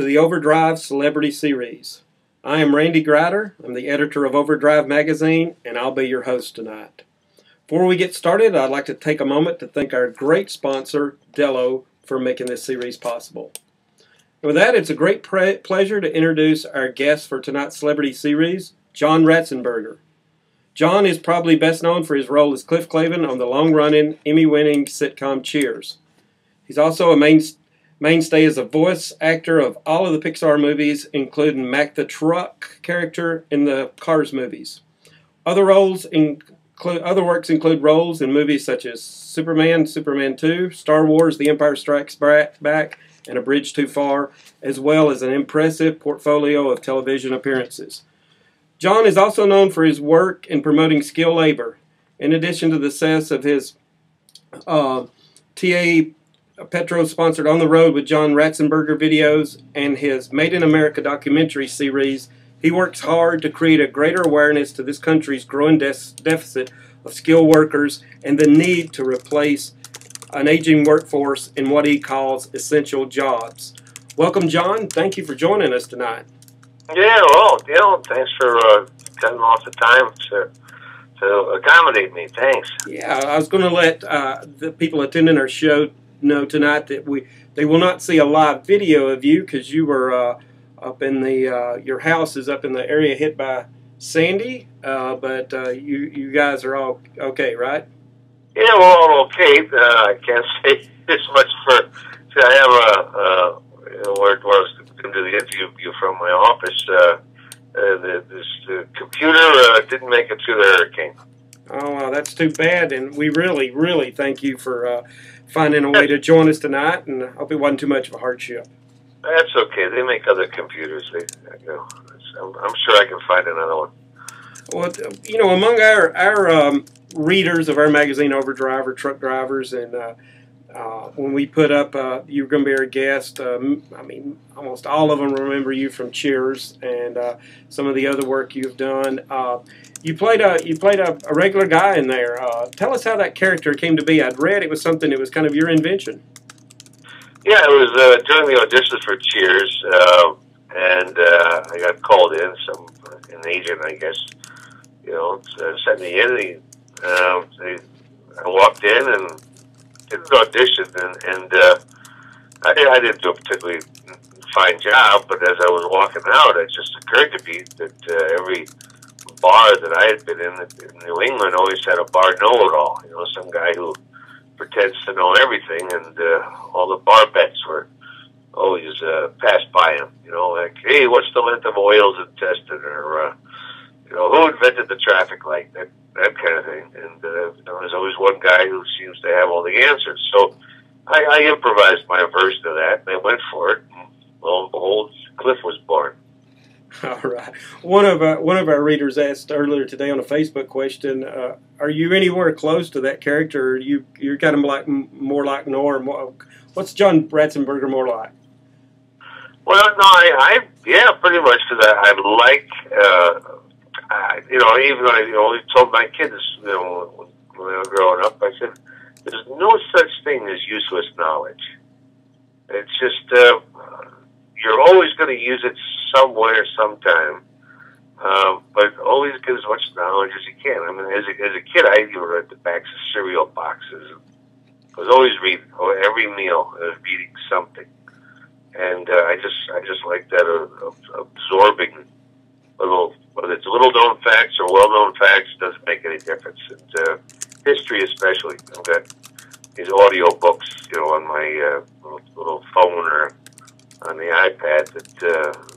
to the Overdrive Celebrity Series. I am Randy Grider. I'm the editor of Overdrive magazine, and I'll be your host tonight. Before we get started, I'd like to take a moment to thank our great sponsor, Dello, for making this series possible. And with that, it's a great pleasure to introduce our guest for tonight's Celebrity Series, John Ratzenberger. John is probably best known for his role as Cliff Clavin on the long-running, Emmy-winning sitcom Cheers. He's also a mainstay as a voice actor of all of the Pixar movies, including Mack the Truck character in the Cars movies. Other works include roles in movies such as Superman, Superman 2, Star Wars, The Empire Strikes Back, and A Bridge Too Far, as well as an impressive portfolio of television appearances. John is also known for his work in promoting skilled labor. In addition to the success of his TA Petro-sponsored On the Road with John Ratzenberger videos and his Made in America documentary series, he works hard to create a greater awareness to this country's growing deficit of skilled workers and the need to replace an aging workforce in what he calls essential jobs. Welcome, John. Thank you for joining us tonight. Yeah, well, thanks for cutting off the time to accommodate me. Thanks. Yeah, I was going to let the people attending our show know tonight that they will not see a live video of you because you were up in the your house is up in the area hit by Sandy, but you guys are all okay, right? Yeah, we're all okay. I can't say this much for. I have where I was going to do the interview from my office. This computer didn't make it through the hurricane. Oh, well, that's too bad, and we really, really thank you for finding a way to join us tonight, and I hope it wasn't too much of a hardship. That's okay. They make other computers. I'm sure I can find another one. Well, you know, among our readers of our magazine, Overdrive, are truck drivers, and when we put up you were going to be our guest, I mean, almost all of them remember you from Cheers and some of the other work you've done. You played a regular guy in there. Tell us how that character came to be. I'd read it was something that was kind of your invention. Yeah, it was during the auditions for Cheers, and I got called in. An agent, I guess, sent me in. I walked in and did an audition, and I didn't do a particularly fine job. But as I was walking out, it just occurred to me that every bar that I had been in New England always had a bar know-it-all. Some guy who pretends to know everything, and all the bar bets were always passed by him. Like, hey, what's the length of oils intestine, or who invented the traffic light? That kind of thing. And there's always one guy who seems to have all the answers. So I improvised my version of that, and I went for it. And lo and behold, Cliff was born. All right. One of our readers asked earlier today on a Facebook question, are you anywhere close to that character? Or you're kind of more like Norm. What's John Ratzenberger more like? Well, no, yeah, pretty much, because I like, even though I always told my kids, when they were growing up, I said, there's no such thing as useless knowledge. It's just, you're always going to use it somewhere, sometime, but always get as much knowledge as you can. I mean, as a kid, I even read the backs of cereal boxes. I was always reading. Every meal, I was reading something, and I just like that absorbing little, whether it's little known facts or well known facts, doesn't make any difference. And history, especially, I've got these audio books, on my little phone or on the iPad. That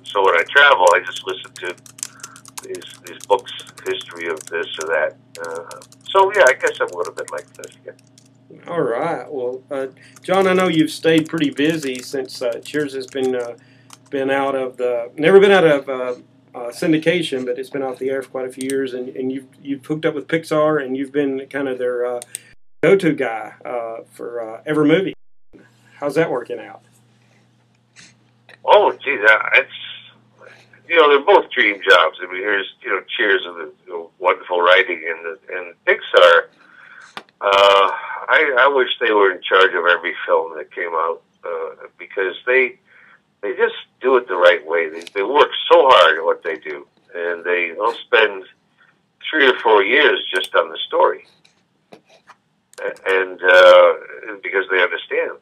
so when I travel, I just listen to these books, history of this or that. So yeah, I guess I'm a little bit like this. Yeah. All right. Well, John, I know you've stayed pretty busy since Cheers has been out of never been out of syndication, but it's been off the air for quite a few years, and you've hooked up with Pixar, and you've been kind of their go-to guy for every movie. How's that working out? Oh, geez, it's they're both dream jobs. I mean, here's Cheers and the wonderful writing, and Pixar. I wish they were in charge of every film that came out because they just do it way. They work so hard at what they do, and they'll spend 3 or 4 years just on the story, and because they understand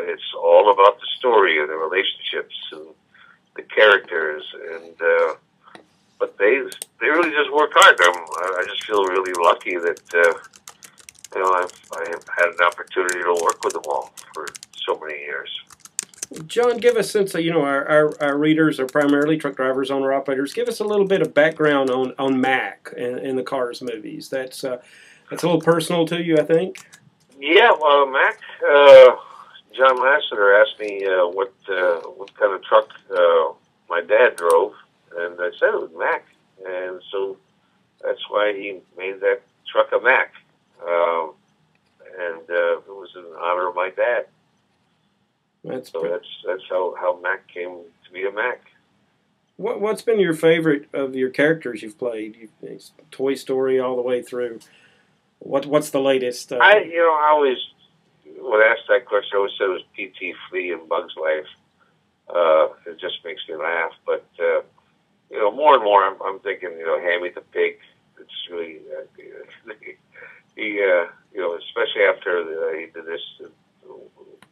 it's all about the story and the relationships and the characters, and but they really just work hard. I just feel really lucky that I have had an opportunity to work with them all for so many years. John, give us, since our readers are primarily truck drivers, owner operators, give us a little bit of background on Mack and the Cars movies. That's a little personal to you, I think. Yeah, well, Mack, John Ratzenberger asked me what kind of truck my dad drove, and I said it was Mack, and so that's why he made that truck a Mack, and it was in honor of my dad. That's how Mack came to be a Mack. What's been your favorite of your characters you've played? Toy Story all the way through. What's the latest? I always, when asked that question, I always said it was P.T. Flea in Bug's Life. It just makes me laugh. But more and more, I'm thinking, Hammy the Pig. It's really especially after he did this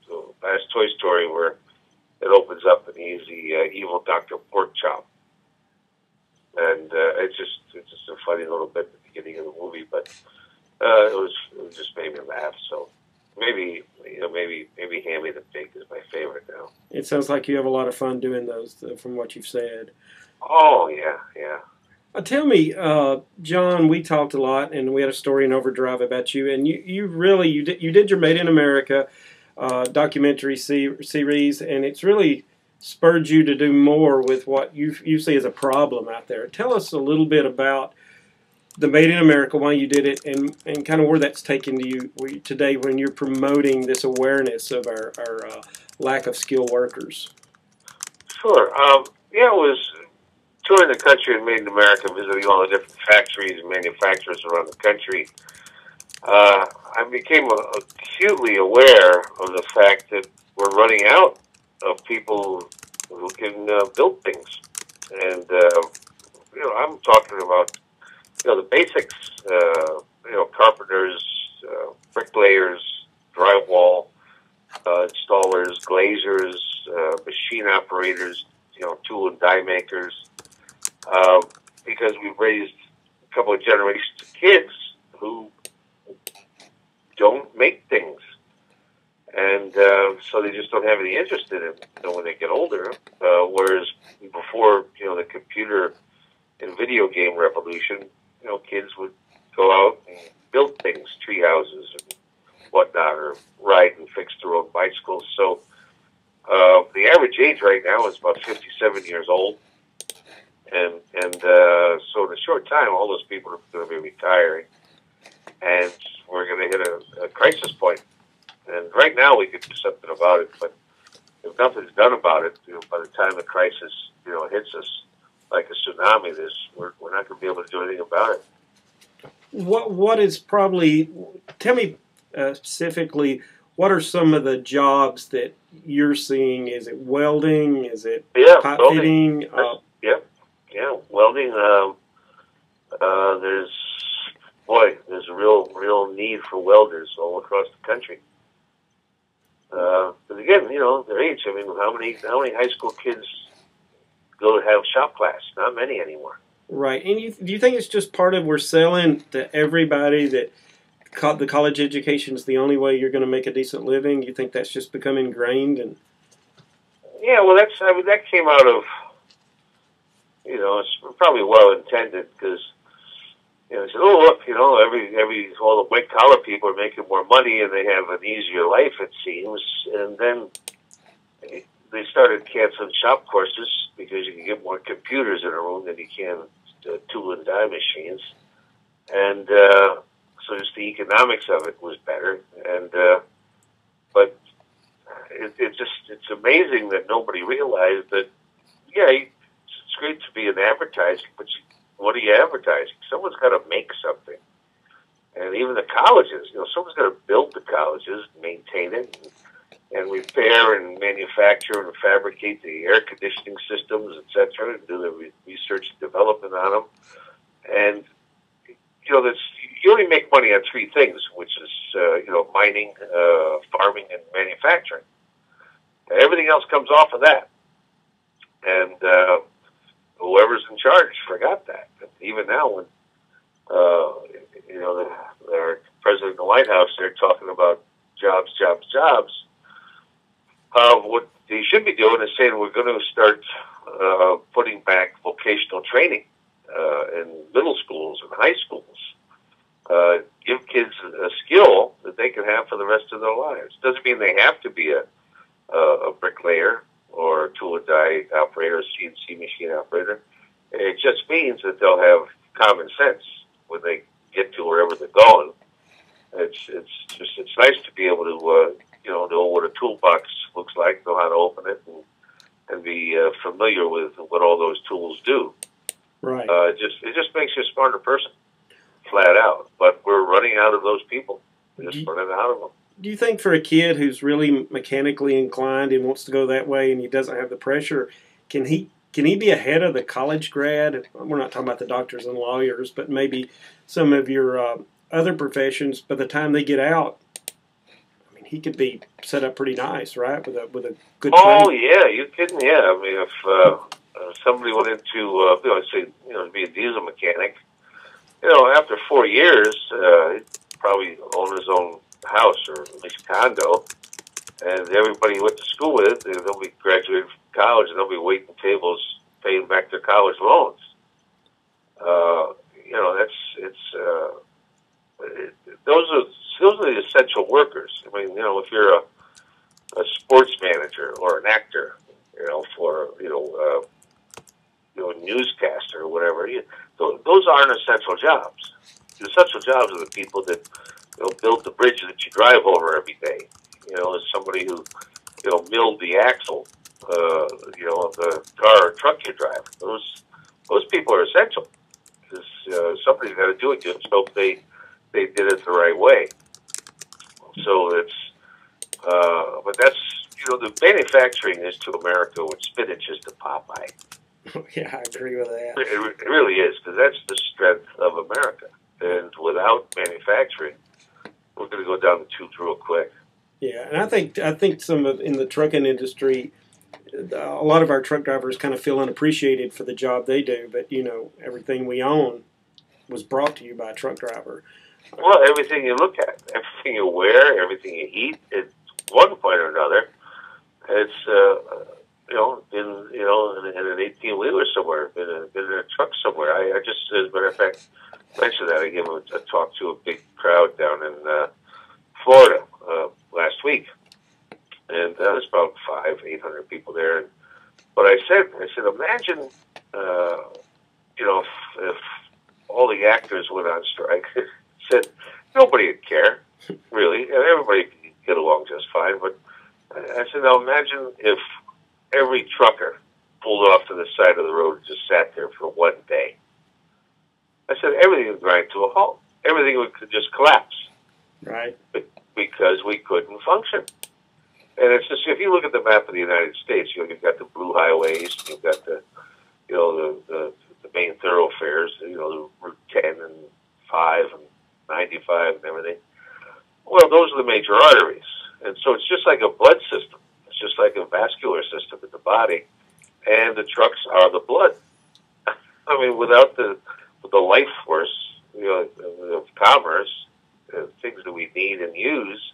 the last Toy Story where it opens up and he's the evil Dr. Porkchop, and it's just a funny little bit at the beginning of the movie, but it just made me laugh. So maybe Hammy the Pig is my favorite now. It sounds like you have a lot of fun doing those, from what you've said. Oh yeah. Tell me, John, we talked a lot, and we had a story in Overdrive about you, and you did your Made in America documentary series, and it's really spurred you to do more with what you see as a problem out there. Tell us a little bit about the Made in America, why you did it, and kind of where that's taken to you today when you're promoting this awareness of our lack of skilled workers. Sure. It was touring the country and Made in America, visiting all the different factories and manufacturers around the country. I became acutely aware of the fact that we're running out of people who can build things. And, I'm talking about, the basics, carpenters, bricklayers, drywall, installers, glazers, machine operators, tool and die makers, because we've raised a couple of generations of kids who don't make things, and so they just don't have any interest in it when they get older. Whereas before, the computer and video game revolution, kids would go out and build things, tree houses and whatnot, or ride and fix their own bicycles. So the average age right now is about 57 years old, and so in a short time, all those people are going to be retiring, and we're going to hit a crisis point. And right now we could do something about it, but if nothing's done about it, by the time the crisis, hits us like a tsunami, we're not going to be able to do anything about it. What is probably, tell me specifically, what are some of the jobs that you're seeing? Is it welding? Is it pipe fitting? Welding. There's a real need for welders all across the country. But again, their age. I mean, how many high school kids go to have shop class? Not many anymore. Right. And do you think it's just part of we're selling to everybody that the college education is the only way you're going to make a decent living? You think that's just become ingrained? And yeah, well, that came out of, it's probably well intended, because they said, oh look, all the white collar people are making more money and they have an easier life, it seems. And then they started canceling shop courses because you can get more computers in a room than you can tool and die machines, and so just the economics of it was better. And but it's amazing that nobody realized that. Yeah, it's great to be in advertising, but what are you advertising? Someone's got to make something, and even the colleges. Someone's got to build the colleges, maintain it, and repair and manufacture and fabricate the air conditioning systems, etc., and do the research and development on them. And you only make money on three things, which is mining, farming, and manufacturing. And everything else comes off of that. And whoever's in charge forgot that. Even now, when our president in the White House, they're talking about jobs, jobs, jobs. What they should be doing is saying we're going to start putting back vocational training in middle schools and high schools. Give kids a skill that they can have for the rest of their lives. Doesn't mean they have to be a bricklayer or a tool and die operator, CNC machine operator. It just means that they'll have common sense when they get to wherever they're going. It's nice to be able to know what a toolbox looks like, know how to open it, and be familiar with what all those tools do. Right. It just makes you a smarter person, flat out. But we're running out of those people. We're just running out of them. Do you think for a kid who's really mechanically inclined and wants to go that way and he doesn't have the pressure, can he be ahead of the college grad? We're not talking about the doctors and lawyers, but maybe some of your other professions. By the time they get out, I mean, he could be set up pretty nice, right? With a good. Oh training. yeah, you kidding? Yeah, I mean, if somebody went into to be a diesel mechanic, after 4 years, he'd probably own his own house or at least condo, and everybody he went to school with, they'll be graduated from college and they'll be waiting tables, paying back their college loans. Those are the essential workers. I mean, if you're a sports manager or an actor, for a newscaster or whatever, those aren't essential jobs. The essential jobs are the people that build the bridge that you drive over every day. As somebody who milled the axle, of the car or truck you drive. Those people are essential because somebody's got to do it. Just hope they did it the right way. So but that's the manufacturing is to America what spinach is to Popeye. Yeah, I agree with that. It really is, because that's the strength of America. And without manufacturing, we're going to go down the tubes real quick. Yeah, and I think in the trucking industry, a lot of our truck drivers kind of feel unappreciated for the job they do. But everything we own was brought to you by a truck driver. Well, everything you look at, everything you wear, everything you eat, at one point or another, it's in an 18-wheeler somewhere, been in a truck somewhere. I just, as a matter of fact, mentioned that. I gave a talk to a big crowd down in Florida last week, and there's about 500-800 people there. But I said, imagine, if all the actors went on strike. Said nobody would care, really, and everybody could get along just fine. But I said, now imagine if every trucker pulled off to the side of the road and just sat there for one day. I said everything would grind to a halt. Everything would just collapse, right? Because we couldn't function. And it's just, if you look at the map of the United States, you've got the blue highways, you've got the main thoroughfares, the Route 10 and 5 and 95 and everything. Well, those are the major arteries. And so it's just like a blood system. It's just like a vascular system in the body. And the trucks are the blood. I mean, without the life force, of commerce, things that we need and use,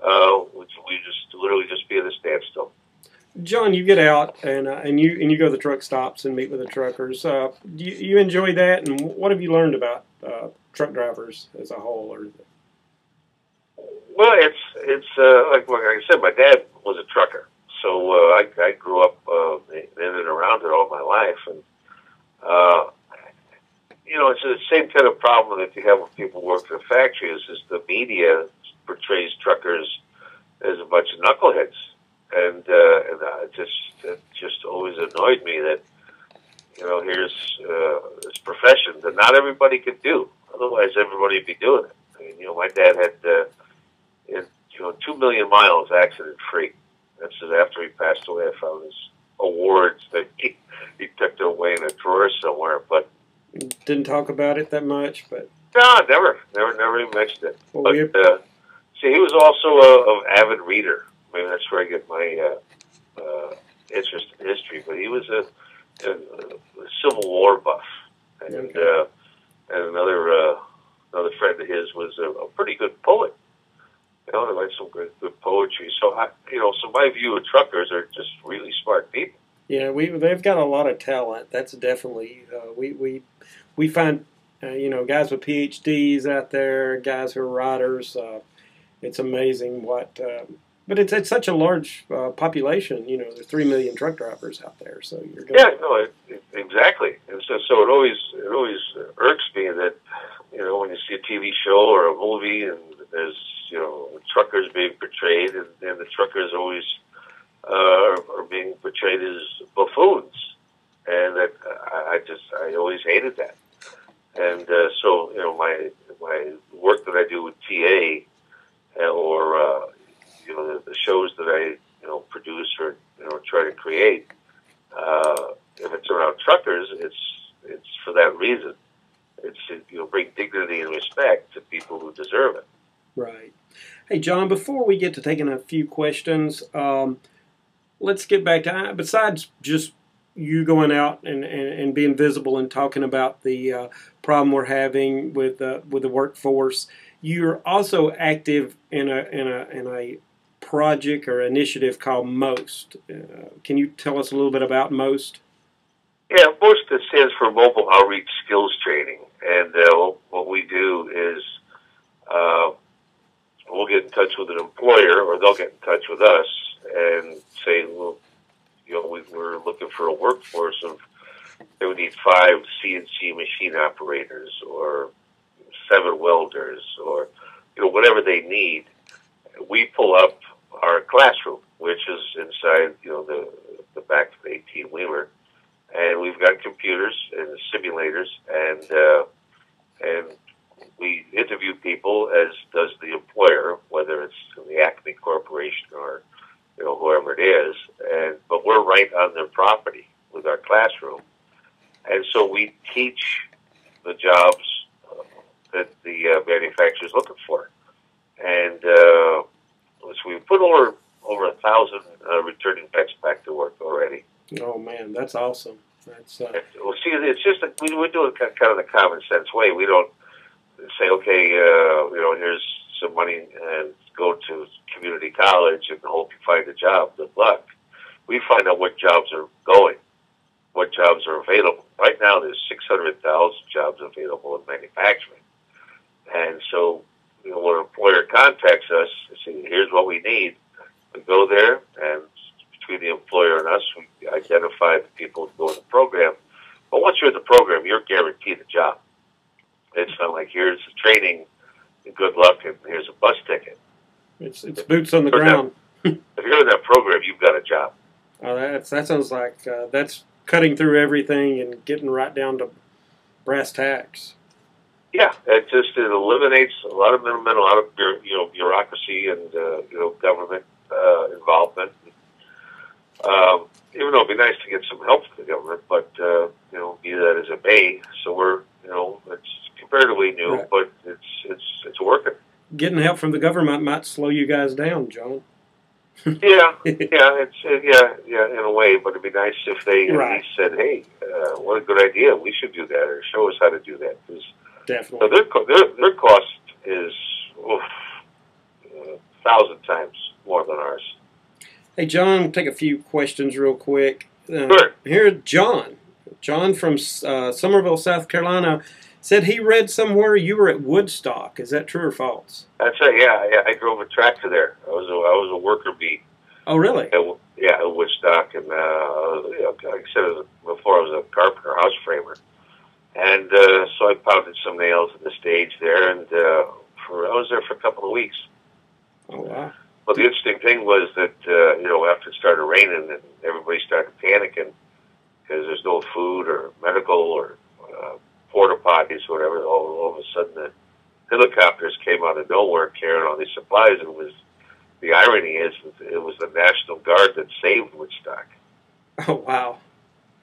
we just literally just be at a standstill. John, you get out and you go to the truck stops and meet with the truckers. Do you enjoy that? And what have you learned about truck drivers as a whole? Well, it's like I said, my dad was a trucker, so I grew up in and around it all my life, and it's the same kind of problem that you have when people work for factories. Is the media portrays truckers as a bunch of knuckleheads, and it just always annoyed me that here's this profession that not everybody could do. Otherwise, everybody would be doing it. I mean, my dad had 2 million miles accident free. That's after he passed away. I found his awards that he tucked away in a drawer somewhere, but didn't talk about it that much. But no, never even mentioned it. Well, but see, he was also an avid reader. I mean, that's where I get my interest in history. But he was a Civil War buff, and okay. And another friend of his was a pretty good poet. They write some good poetry. So so my view of truckers are just really smart people. Yeah, they've got a lot of talent. That's definitely we find guys with PhDs out there, guys who are writers. It's amazing what, but it's such a large population. There's 3 million truck drivers out there, so you're going. Yeah, no, exactly. And so it always irks me that when you see a TV show or a movie and there's truckers being portrayed, and the truckers always are being portrayed as buffoons, and that I always hated that. And so my work that I do with TA or the shows that I produce or try to create, if it's around truckers, it's for that reason. It's to bring dignity and respect to people who deserve it. Right. Hey, John, before we get to taking a few questions, let's get back to, besides just you going out and being visible and talking about the problem we're having with the workforce, you're also active in a project or initiative called MOST. Can you tell us a little bit about MOST? Yeah, MOST stands for Mobile Outreach Skills Training, and what we do is we'll get in touch with an employer, or they'll get in touch with us and say, well, we're looking for a workforce of, we need 5 CNC machine operators or 7 welders or, whatever they need. We pull up our classroom, which is inside, the back of the 18-wheeler. And we've got computers and simulators, and we interview people, as does the employer, whether it's the Acme Corporation or whoever it is. But we're right on their property with our classroom, and so we teach the jobs that the manufacturer's looking for. And so we put over 1,000 returning vets back to work already. Oh man, that's awesome. That's well, see, it's just we do it kind of the common sense way. We don't say, okay, here's some money and go to community college and hope you find a job. Good luck. We find out what jobs are going, what jobs are available. Right now, there's 600,000 jobs available in manufacturing, and so when an employer contacts us and says, here's what we need, we go there, and between the employer and us, we identify the people who go in the program. But once you're in the program, you're guaranteed a job. It's not like, here's the training, and good luck, and here's a bus ticket. It's boots on the ground. If you're in that program, you've got a job. Oh, that sounds like that's cutting through everything and getting right down to brass tacks. Yeah, it eliminates a lot of middlemen, a lot of bureaucracy and government involvement. Even though it'd be nice to get some help from the government, but be that as it may, so we're it's comparatively new, right. But it's working. Getting help from the government might slow you guys down, John. yeah, in a way, but it'd be nice if they right. at least said, "Hey, what a good idea! We should do that, or show us how to do that." Definitely. So their cost is 1,000 times more than ours. Hey, John, we'll take a few questions real quick. Sure. Here's John. John from Somerville, South Carolina, said he read somewhere you were at Woodstock. Is that true or false? That's right. Yeah. I drove a tractor there. I was a worker bee. Oh, really? At Woodstock, and like I said before, I was a carpenter, house framer, and so I pounded some nails in the stage there, and I was there for a couple of weeks. Oh, wow. Well, the interesting thing was that, after it started raining and everybody started panicking because there's no food or medical or porta potties or whatever, all of a sudden the helicopters came out of nowhere carrying all these supplies, and it was the irony is it was the National Guard that saved Woodstock. Oh, wow.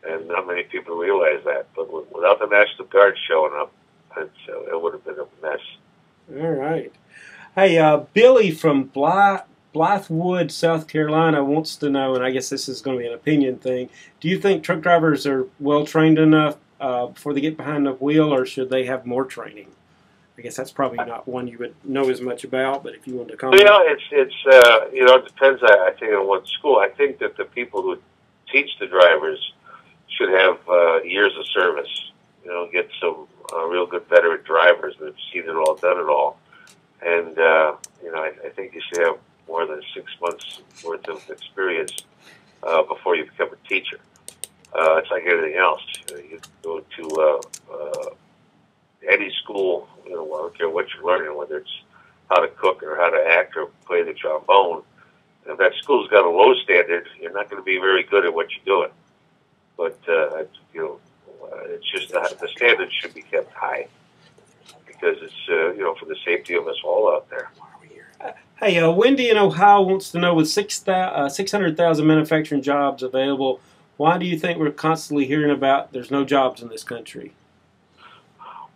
And not many people realize that. But without the National Guard showing up, it would have been a mess. All right. Hey, Billy from Blythewood, South Carolina wants to know, and I guess this is going to be an opinion thing, do you think truck drivers are well trained enough before they get behind the wheel, or should they have more training? I guess that's probably not one you would know as much about, but if you want to comment. Yeah, it's it depends, I think, on what school. I think that the people who teach the drivers should have years of service, get some real good veteran drivers that have seen it all, done it all. And, I think you should have more than 6 months worth of experience before you become a teacher. It's like anything else. You go to any school, I don't care what you're learning, whether it's how to cook or how to act or play the trombone. If that school's got a low standard, you're not going to be very good at what you're doing. But, it's just the standards should be kept high because it's, for the safety of us all out there. Hey, Wendy in Ohio wants to know, with 600,000 manufacturing jobs available, why do you think we're constantly hearing about there's no jobs in this country?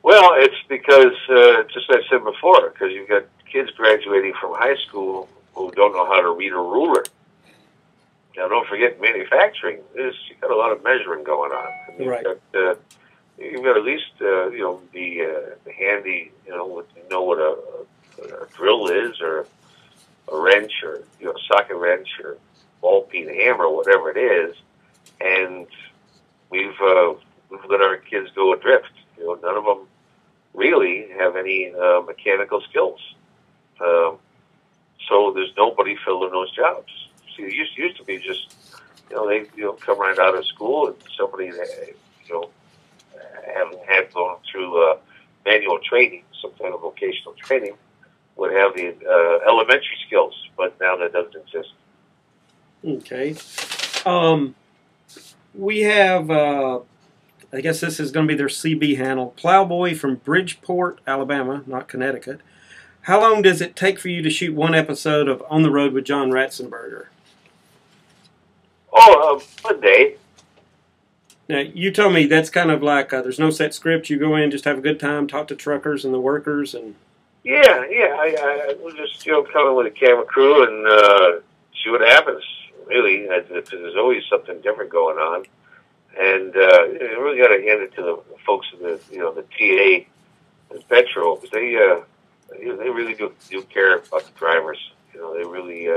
Well, it's because, just as I said before, because you've got kids graduating from high school who don't know how to read a ruler. Now, don't forget, manufacturing you've got a lot of measuring going on. Right. You've got at least, be handy, know what a drill is, or a wrench, or socket wrench, or ball peen hammer, whatever it is, and we've let our kids go adrift. None of them really have any mechanical skills. So there's nobody filling those jobs. See, it used to be just, they come right out of school, and somebody that, haven't had gone through manual training, some kind of vocational training, would have the elementary skills, but now that doesn't exist. Okay. We have, I guess this is going to be their CB handle, Plowboy from Bridgeport, Alabama, not Connecticut. How long does it take for you to shoot one episode of On the Road with John Ratzenberger? A day. Now, you told me that's kind of like there's no set script. You go in, just have a good time, talk to truckers and the workers, and yeah. I will just come in with a camera crew and see what happens. Really, because there's always something different going on, and you really got to hand it to the folks in the TA and Petro, because they really do care about the drivers. They really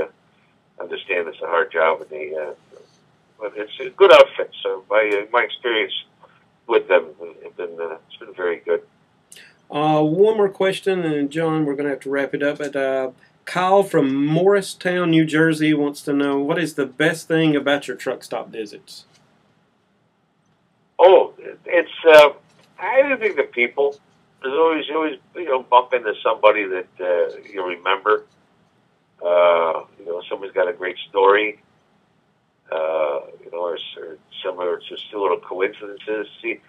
understand it's a hard job, and but it's a good outfit. So my experience with them it's been very good. One more question, and John, we're going to have to wrap it up. But Kyle from Morristown, New Jersey, wants to know, what is the best thing about your truck stop visits? Oh, it's I think the people. There's always bump into somebody that you remember. Somebody's got a great story. Or similar, just little coincidences. See,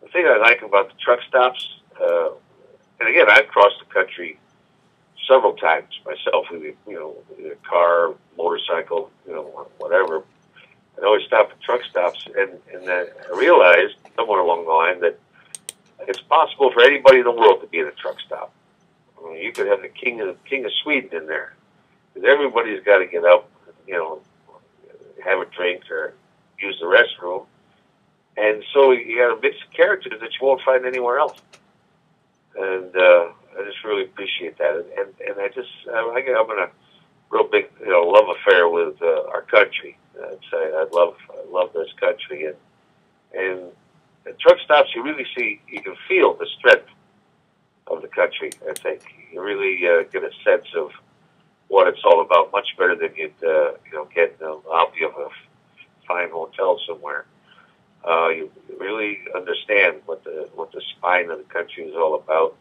the thing I like about the truck stops, and again, I've crossed the country several times myself with a car, motorcycle, whatever. I always stop at truck stops, and I realized somewhere along the line that it's possible for anybody in the world to be in a truck stop. I mean, you could have the king of Sweden in there, because everybody's got to get up, have a drink or use the restroom, and so you got a mix of characters that you won't find anywhere else. And I just really appreciate that, and I'm in a real big love affair with our country. I love this country, and at truck stops you can feel the strength of the country. I think you really get a sense of what it's all about, much better than you'd get in the lobby of a fine hotel somewhere. You really understand what the spine of the country is all about.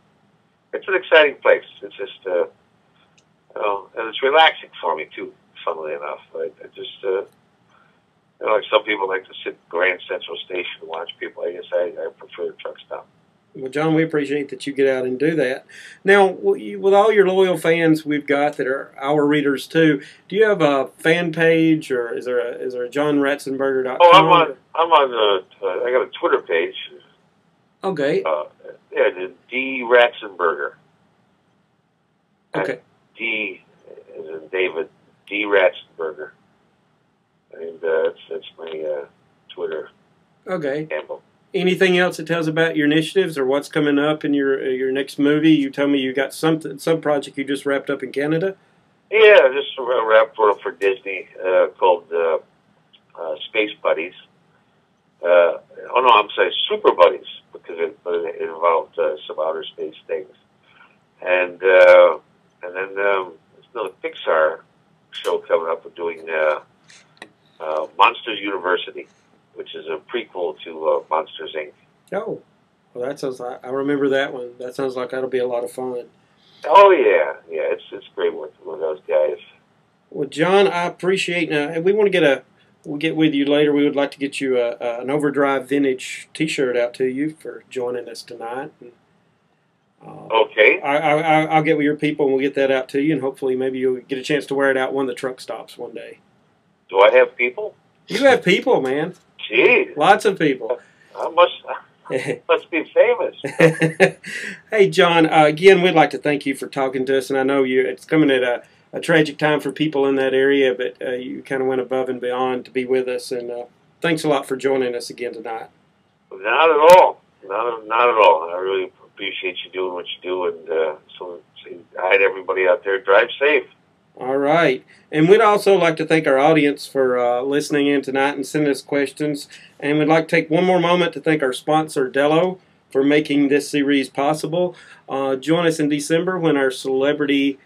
It's an exciting place. It's just and it's relaxing for me too. Funnily enough, I just like some people like to sit in Grand Central Station and watch people. I guess I prefer the truck stop. Well, John, we appreciate that you get out and do that. Now, with all your loyal fans we've got that are our readers too, do you have a fan page, or is there a Oh, johnratzenberger.com? I'm on. I got a Twitter page. Okay. Yeah, the D Ratzenberger. Okay. D as in David, D Ratzenberger, and that's my Twitter Okay. handle. Anything else that tells about your initiatives or what's coming up in your next movie? You told me you got some project you just wrapped up in Canada. Yeah, I just wrapped one up for Disney called Space Buddies. Oh no, I'm saying Super Buddies because it involved some outer space things, and then there's another Pixar show coming up. We're doing Monsters University, which is a prequel to Monsters Inc. Oh, well, that sounds like I remember that one. That sounds like that'll be a lot of fun. Oh yeah, it's great working with those guys. Well, John, I appreciate. And we want to we'll get with you later. We would like to get you an Overdrive vintage T-shirt out to you for joining us tonight. And, Okay. I'll get with your people and we'll get that out to you, and hopefully maybe you'll get a chance to wear it out one of the truck stops one day. Do I have people? You have people, man. Gee, Lots of people. I must be famous. Hey, John, again, we'd like to thank you for talking to us, and I know it's coming at a tragic time for people in that area, but you kind of went above and beyond to be with us, and thanks a lot for joining us again tonight. Not at all. Not at all. I really appreciate you doing what you do, and so hi to everybody out there. Drive safe. All right. And we'd also like to thank our audience for listening in tonight and sending us questions. And we'd like to take one more moment to thank our sponsor, Dello, for making this series possible. Join us in December when our celebrity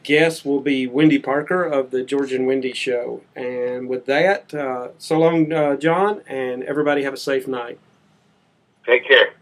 guest will be Wendy Parker of the George and Wendy Show. And with that, so long, John, and everybody have a safe night. Take care.